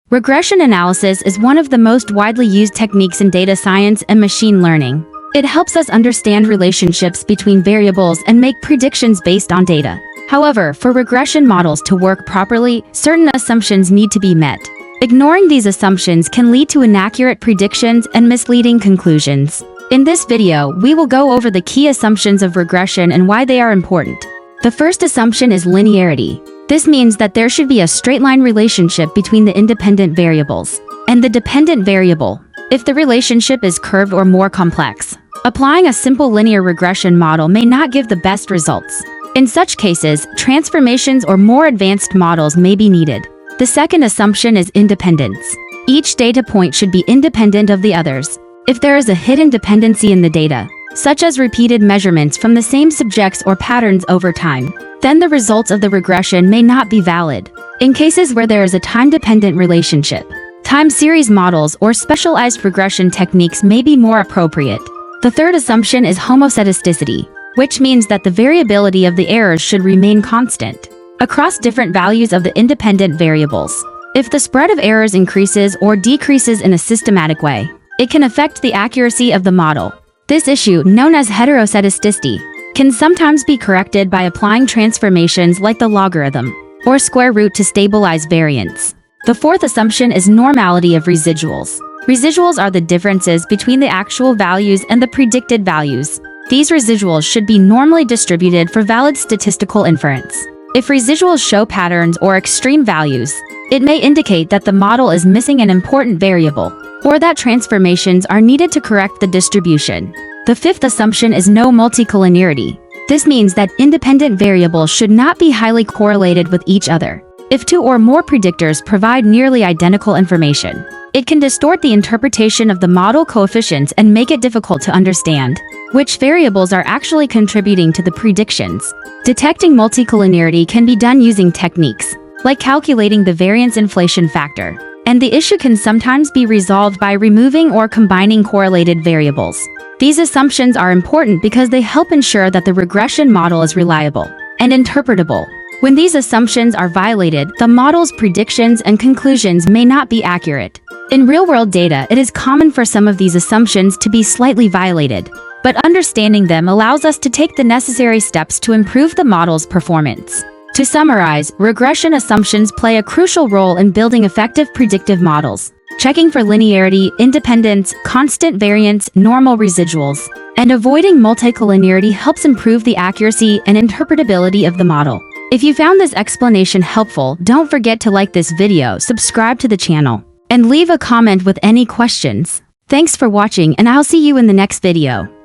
Regression analysis is one of the most widely used techniques in data science and machine learning. It helps us understand relationships between variables and make predictions based on data. However, for regression models to work properly, certain assumptions need to be met. Ignoring these assumptions can lead to inaccurate predictions and misleading conclusions. In this video, we will go over the key assumptions of regression and why they are important. The first assumption is linearity. This means that there should be a straight-line relationship between the independent variables and the dependent variable, if the relationship is curved or more complex. Applying a simple linear regression model may not give the best results. In such cases, transformations or more advanced models may be needed. The second assumption is independence. Each data point should be independent of the others. If there is a hidden dependency in the data, such as repeated measurements from the same subjects or patterns over time, then the results of the regression may not be valid. In cases where there is a time-dependent relationship, time series models or specialized regression techniques may be more appropriate. The third assumption is homoscedasticity, which means that the variability of the errors should remain constant across different values of the independent variables. If the spread of errors increases or decreases in a systematic way, it can affect the accuracy of the model. This issue, known as heteroscedasticity, can sometimes be corrected by applying transformations like the logarithm or square root to stabilize variance. The fourth assumption is normality of residuals. Residuals are the differences between the actual values and the predicted values. These residuals should be normally distributed for valid statistical inference. If residuals show patterns or extreme values, it may indicate that the model is missing an important variable, or that transformations are needed to correct the distribution. The fifth assumption is no multicollinearity. This means that independent variables should not be highly correlated with each other. If two or more predictors provide nearly identical information, it can distort the interpretation of the model coefficients and make it difficult to understand which variables are actually contributing to the predictions. Detecting multicollinearity can be done using techniques like calculating the variance inflation factor, and the issue can sometimes be resolved by removing or combining correlated variables. These assumptions are important because they help ensure that the regression model is reliable and interpretable. When these assumptions are violated, the model's predictions and conclusions may not be accurate. In real-world data, it is common for some of these assumptions to be slightly violated, but understanding them allows us to take the necessary steps to improve the model's performance. To summarize, regression assumptions play a crucial role in building effective predictive models. Checking for linearity, independence, constant variance, normal residuals, and avoiding multicollinearity helps improve the accuracy and interpretability of the model. If you found this explanation helpful, don't forget to like this video, subscribe to the channel, and leave a comment with any questions. Thanks for watching, and I'll see you in the next video.